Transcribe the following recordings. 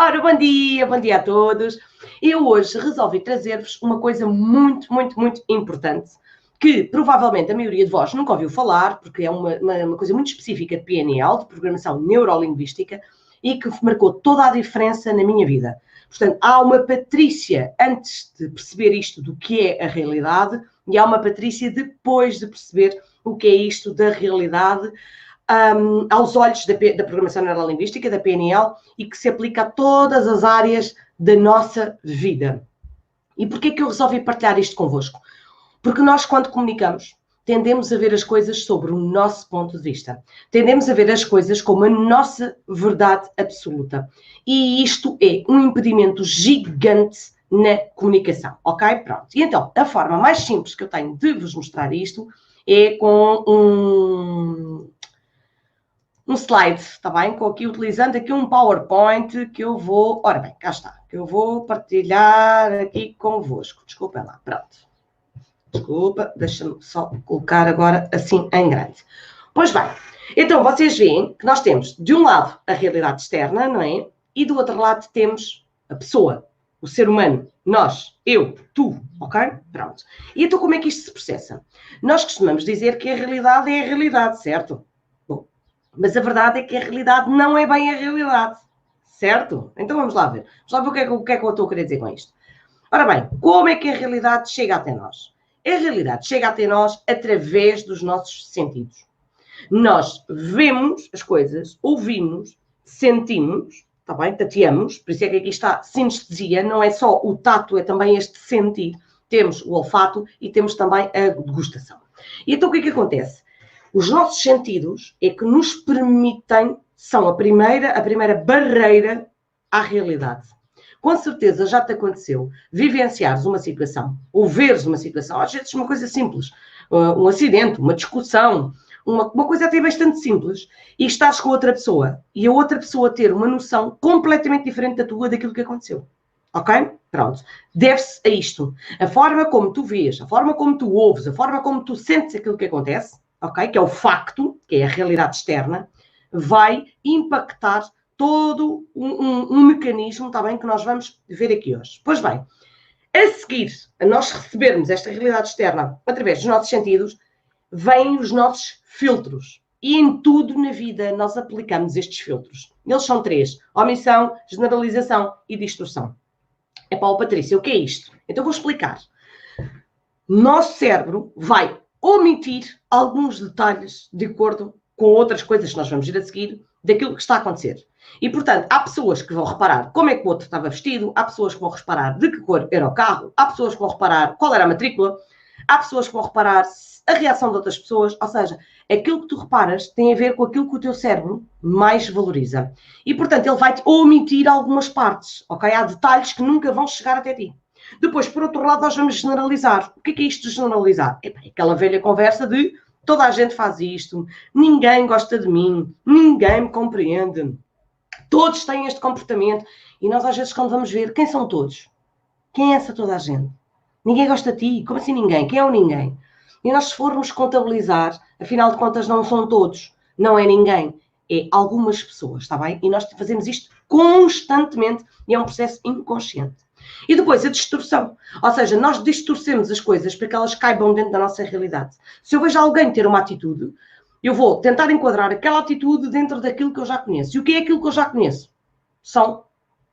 Ora, bom dia a todos. Eu hoje resolvi trazer-vos uma coisa muito importante, que provavelmente a maioria de vós nunca ouviu falar, porque é uma coisa muito específica de PNL, de Programação Neurolinguística, e que marcou toda a diferença na minha vida. Portanto, há uma Patrícia antes de perceber isto do que é a realidade, e há uma Patrícia depois de perceber o que é isto da realidade, aos olhos da Programação Neurolinguística, da PNL, e que se aplica a todas as áreas da nossa vida. E porquê que eu resolvi partilhar isto convosco? Porque nós, quando comunicamos, tendemos a ver as coisas sobre o nosso ponto de vista. Tendemos a ver as coisas como a nossa verdade absoluta. E isto é um impedimento gigante na comunicação, ok? Pronto. E então, a forma mais simples que eu tenho de vos mostrar isto é com um slide, está bem? Utilizando aqui um PowerPoint que eu vou... Ora bem, cá está. Que eu vou partilhar aqui convosco. Desculpem lá, pronto. Desculpa, deixa-me só colocar agora assim em grande. Pois bem, então vocês veem que nós temos de um lado a realidade externa, não é? E do outro lado temos a pessoa, o ser humano, nós, eu, tu, ok? Pronto. E então como é que isto se processa? Nós costumamos dizer que a realidade é a realidade, certo? Bom, mas a verdade é que a realidade não é bem a realidade, certo? Então vamos lá ver. Vamos lá ver o que é que eu estou a querer dizer com isto. Ora bem, como é que a realidade chega até nós? A realidade chega até nós através dos nossos sentidos. Nós vemos as coisas, ouvimos, sentimos, está bem? Tateamos, por isso é que aqui está sinestesia, não é só o tato, é também este sentir. Temos o olfato e temos também a degustação. E então o que é que acontece? Os nossos sentidos é que nos permitem, são a primeira barreira à realidade. Com certeza já te aconteceu vivenciares uma situação, ou veres uma situação, às vezes uma coisa simples, um acidente, uma discussão, uma coisa até bastante simples, e estás com outra pessoa, e a outra pessoa ter uma noção completamente diferente da tua daquilo que aconteceu. Ok? Pronto. Deve-se a isto. A forma como tu vês, a forma como tu ouves, a forma como tu sentes aquilo que acontece, ok? Que é o facto, que é a realidade externa, vai impactar todo um mecanismo, está bem, que nós vamos ver aqui hoje. Pois bem, a seguir a nós recebermos esta realidade externa através dos nossos sentidos, vêm os nossos filtros. E em tudo na vida nós aplicamos estes filtros. Eles são 3. Omissão, generalização e distorção. É para o Patrícia, o que é isto? Então vou explicar. Nosso cérebro vai omitir alguns detalhes de acordo com outras coisas que nós vamos ir a seguir daquilo que está a acontecer. E, portanto, há pessoas que vão reparar como é que o outro estava vestido, há pessoas que vão reparar de que cor era o carro, há pessoas que vão reparar qual era a matrícula, há pessoas que vão reparar a reação de outras pessoas, ou seja, aquilo que tu reparas tem a ver com aquilo que o teu cérebro mais valoriza. E, portanto, ele vai-te omitir algumas partes, ok? Há detalhes que nunca vão chegar até ti. Depois, por outro lado, nós vamos generalizar. O que é isto de generalizar? É aquela velha conversa de toda a gente faz isto, ninguém gosta de mim, ninguém me compreende, todos têm este comportamento. E nós, às vezes, quando vamos ver, quem são todos? Quem é essa toda a gente? Ninguém gosta de ti. Como assim ninguém? Quem é o ninguém? E nós, se formos contabilizar, afinal de contas, não são todos, não é ninguém, é algumas pessoas, está bem? E nós fazemos isto constantemente e é um processo inconsciente. E depois a distorção, ou seja, nós distorcemos as coisas para que elas caibam dentro da nossa realidade. Se eu vejo alguém ter uma atitude, eu vou tentar enquadrar aquela atitude dentro daquilo que eu já conheço. E o que é aquilo que eu já conheço? São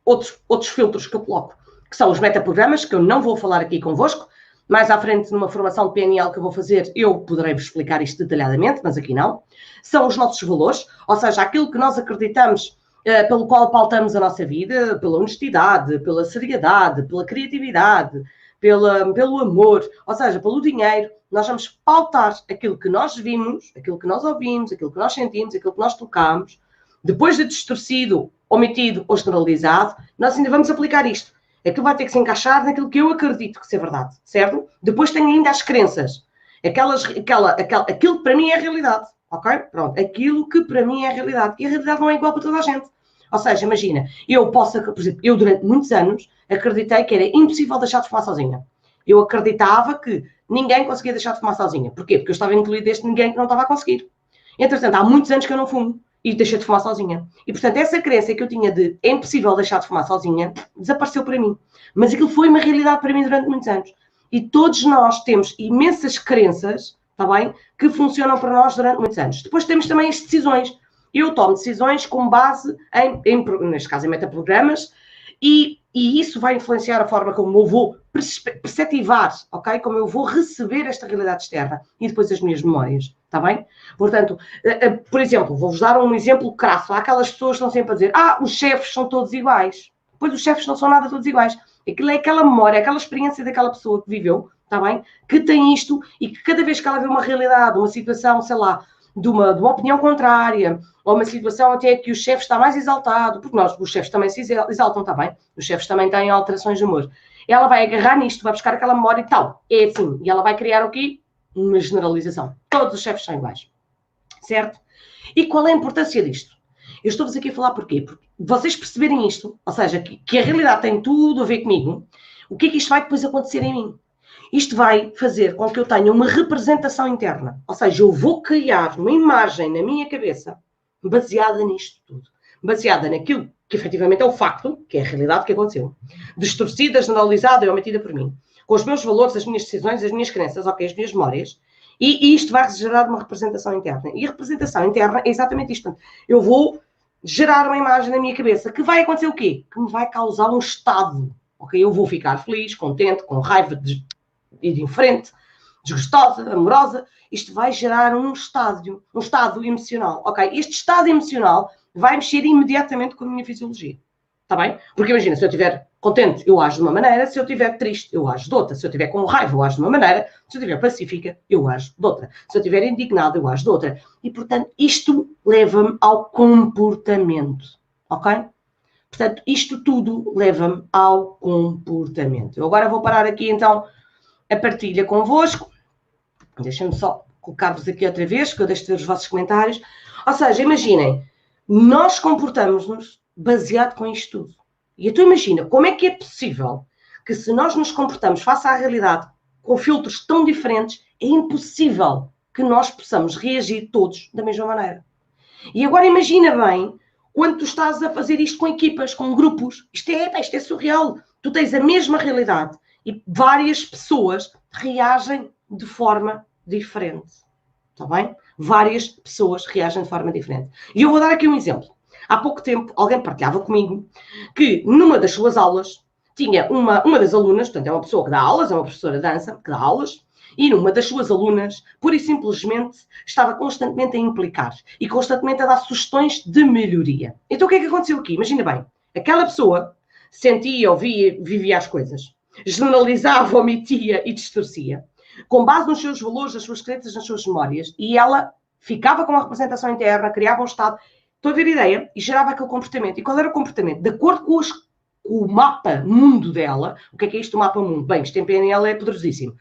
outros filtros que eu coloco, que são os metaprogramas, que eu não vou falar aqui convosco. Mais à frente, numa formação de PNL que eu vou fazer, eu poderei-vos explicar isto detalhadamente, mas aqui não. São os nossos valores, ou seja, aquilo que nós acreditamos, pelo qual pautamos a nossa vida, pela honestidade, pela seriedade, pela criatividade, pelo amor, ou seja, pelo dinheiro. Nós vamos pautar aquilo que nós vimos, aquilo que nós ouvimos, aquilo que nós sentimos, aquilo que nós tocamos. Depois de distorcido, omitido ou generalizado, nós ainda vamos aplicar isto. Aquilo vai ter que se encaixar naquilo que eu acredito que seja verdade, certo? Depois tem ainda as crenças. Aquilo que para mim é a realidade, ok? Pronto, aquilo que para mim é a realidade. E a realidade não é igual para toda a gente. Ou seja, imagina, por exemplo, eu durante muitos anos acreditei que era impossível deixar de fumar sozinha. Eu acreditava que ninguém conseguia deixar de fumar sozinha. Porquê? Porque eu estava incluído deste ninguém que não estava a conseguir. Entretanto, há muitos anos que eu não fumo. e deixei de fumar sozinha. E, portanto, essa crença que eu tinha de é impossível deixar de fumar sozinha, desapareceu para mim. Mas aquilo foi uma realidade para mim durante muitos anos. E todos nós temos imensas crenças, está bem, que funcionam para nós durante muitos anos. Depois temos também as decisões. Eu tomo decisões com base neste caso, em metaprogramas, e isso vai influenciar a forma como eu vou perceptivar, ok? Como eu vou receber esta realidade externa e depois as minhas memórias, está bem? Portanto, por exemplo, vou-vos dar um exemplo crasso. Há aquelas pessoas que estão sempre a dizer, os chefes são todos iguais. Pois os chefes não são nada todos iguais. Aquilo é aquela memória, aquela experiência daquela pessoa que viveu, está bem? Que tem isto e que cada vez que ela vê uma realidade, uma situação, sei lá, de uma opinião contrária, ou uma situação até que o chefe está mais exaltado, porque os chefes também se exaltam, está bem? Os chefes também têm alterações de humor. Ela vai agarrar nisto, vai buscar aquela memória e tal. É assim. E ela vai criar o quê? Uma generalização. Todos os chefes são iguais. Certo? E qual é a importância disto? Eu estou-vos aqui a falar porquê? Porque vocês perceberem isto, ou seja, que a realidade tem tudo a ver comigo, o que é que isto vai depois acontecer em mim? Isto vai fazer com que eu tenha uma representação interna. Ou seja, eu vou criar uma imagem na minha cabeça baseada nisto tudo. Baseada naquilo que efetivamente é o facto, que é a realidade que aconteceu. Distorcida, generalizada e omitida por mim. Com os meus valores, as minhas decisões, as minhas crenças, ok, as minhas memórias. E isto vai gerar uma representação interna. E a representação interna é exatamente isto. Eu vou gerar uma imagem na minha cabeça que vai acontecer o quê? Que me vai causar um estado. Ok? Eu vou ficar feliz, contente, com raiva, indiferente, desgostosa, amorosa. Isto vai gerar um estado emocional. Ok? Este estado emocional vai mexer imediatamente com a minha fisiologia. Está bem? Porque imagina, se eu estiver contente, eu ajo de uma maneira. Se eu estiver triste, eu ajo de outra. Se eu estiver com raiva, eu ajo de uma maneira. Se eu estiver pacífica, eu ajo de outra. Se eu estiver indignado, eu ajo de outra. E, portanto, isto leva-me ao comportamento. Ok? Portanto, isto tudo leva-me ao comportamento. Eu agora vou parar aqui, então, a partilha convosco. Deixem-me só colocar-vos aqui outra vez, que eu deixo de ver os vossos comentários. Ou seja, imaginem, nós comportamos-nos baseado com isto tudo. E então imagina, como é que é possível que se nós nos comportamos face à realidade com filtros tão diferentes, é impossível que nós possamos reagir todos da mesma maneira. E agora imagina bem, quando tu estás a fazer isto com equipas, com grupos, isto é surreal. Tu tens a mesma realidade e várias pessoas reagem de forma diferente. Está bem? Várias pessoas reagem de forma diferente. E eu vou dar aqui um exemplo. Há pouco tempo, alguém partilhava comigo que numa das suas aulas tinha uma das alunas, portanto é uma pessoa que dá aulas, é uma professora de dança que dá aulas, e numa das suas alunas, pura e simplesmente, estava constantemente a implicar e constantemente a dar sugestões de melhoria. Então o que é que aconteceu aqui? Imagina bem, aquela pessoa sentia, ouvia, vivia as coisas, generalizava, omitia e distorcia, com base nos seus valores, nas suas crenças, nas suas memórias, e ela ficava com a representação interna, criava um estado. Estou a ver a ideia e gerava aquele comportamento. E qual era o comportamento? De acordo com o mapa mundo dela, o que é isto, o mapa mundo? Bem, isto em PNL é poderosíssimo.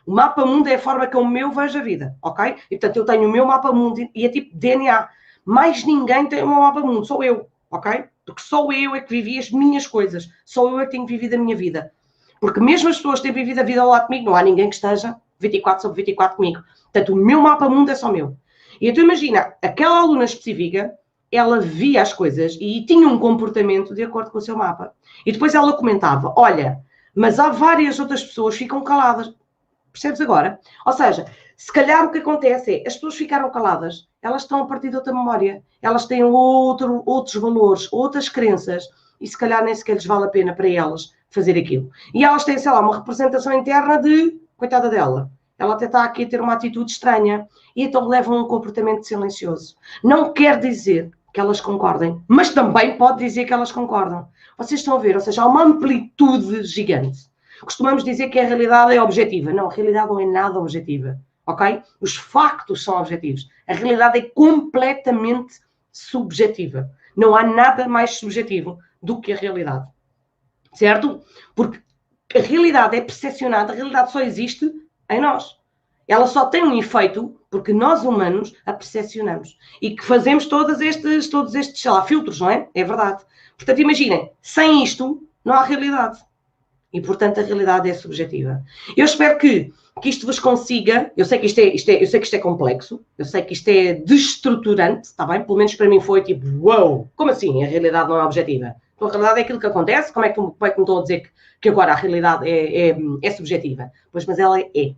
O mapa mundo é a forma como eu vejo a vida, ok? E portanto eu tenho o meu mapa mundo e é tipo DNA. Mais ninguém tem o meu mapa mundo, sou eu, ok? Porque só eu é que vivi as minhas coisas, só eu é que tenho vivido a minha vida. Porque mesmo as pessoas que têm vivido a vida ao lado comigo, não há ninguém que esteja 24/24 comigo. Portanto, o meu mapa mundo é só meu. E então imagina, aquela aluna específica, ela via as coisas e tinha um comportamento de acordo com o seu mapa. E depois ela comentava, olha, mas há várias outras pessoas que ficam caladas. Percebes agora? Ou seja, se calhar o que acontece é, as pessoas ficaram caladas, elas estão a partir de outra memória, elas têm outros valores, outras crenças, e se calhar nem sequer lhes vale a pena para elas fazer aquilo. E elas têm, sei lá, uma representação interna de, coitada dela, ela até está aqui a ter uma atitude estranha, e então levam um comportamento silencioso. Não quer dizer que elas concordem, mas também pode dizer que elas concordam. Vocês estão a ver, ou seja, há uma amplitude gigante. Costumamos dizer que a realidade é objetiva. Não, a realidade não é nada objetiva, ok? Os factos são objetivos. A realidade é completamente subjetiva. Não há nada mais subjetivo do que a realidade, certo? Porque a realidade é percepcionada, a realidade só existe em nós. Ela só tem um efeito porque nós humanos a percepcionamos. E que fazemos todos estes, sei lá, filtros, não é? É verdade. Portanto, imaginem, sem isto não há realidade. E, portanto, a realidade é subjetiva. Eu espero que isto vos consiga, eu sei que isto é complexo, eu sei que isto é destruturante, está bem? Pelo menos para mim foi tipo, uau, como assim a realidade não é objetiva? Então, a realidade é aquilo que acontece, como é que me estão a dizer que agora a realidade é subjetiva? Pois, mas ela é.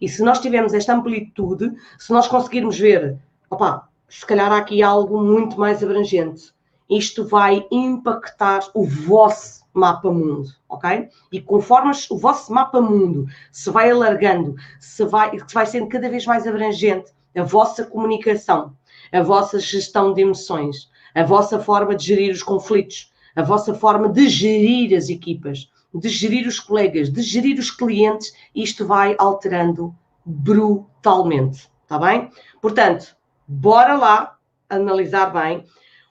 E se nós tivermos esta amplitude, se nós conseguirmos ver, opá, se calhar há aqui algo muito mais abrangente, isto vai impactar o vosso mapa mundo, ok? E conforme o vosso mapa mundo se vai alargando, se vai sendo cada vez mais abrangente, a vossa comunicação, a vossa gestão de emoções, a vossa forma de gerir os conflitos, a vossa forma de gerir as equipas, de gerir os colegas, de gerir os clientes, isto vai alterando brutalmente, está bem? Portanto, bora lá analisar bem.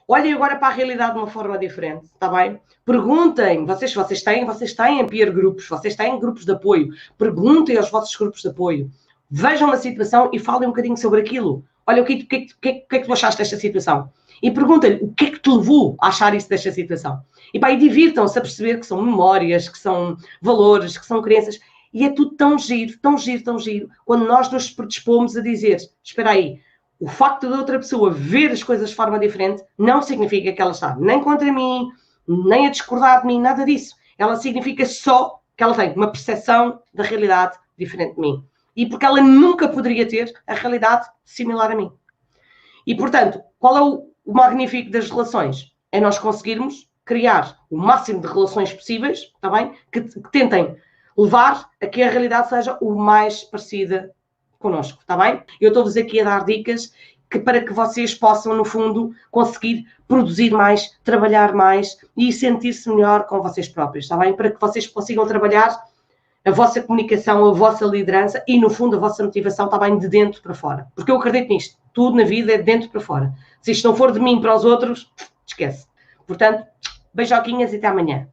Olhem agora para a realidade de uma forma diferente, está bem? Perguntem, vocês têm peer grupos, vocês têm grupos de apoio, perguntem aos vossos grupos de apoio, vejam a situação e falem um bocadinho sobre aquilo. Olha, o que é que tu achaste desta situação? E perguntem-lhe, o que é que te levou a achar isso desta situação? E pá, e divirtam-se a perceber que são memórias, que são valores, que são crenças, e é tudo tão giro, tão giro, tão giro, quando nós nos predispomos a dizer, espera aí, o facto de outra pessoa ver as coisas de forma diferente não significa que ela está nem contra mim, nem a discordar de mim, nada disso. Ela significa só que ela tem uma percepção da realidade diferente de mim. E porque ela nunca poderia ter a realidade similar a mim. E, portanto, qual é o magnífico das relações? É nós conseguirmos criar o máximo de relações possíveis, está bem? Que tentem levar a que a realidade seja o mais parecida connosco, está bem? Eu estou-vos aqui a dar dicas para que vocês possam, no fundo, conseguir produzir mais, trabalhar mais e sentir-se melhor com vocês próprios, está bem? Para que vocês consigam trabalhar a vossa comunicação, a vossa liderança e, no fundo, a vossa motivação está bem de dentro para fora. Porque eu acredito nisto. Tudo na vida é de dentro para fora. Se isto não for de mim para os outros, esquece. Portanto, beijoquinhas e até amanhã.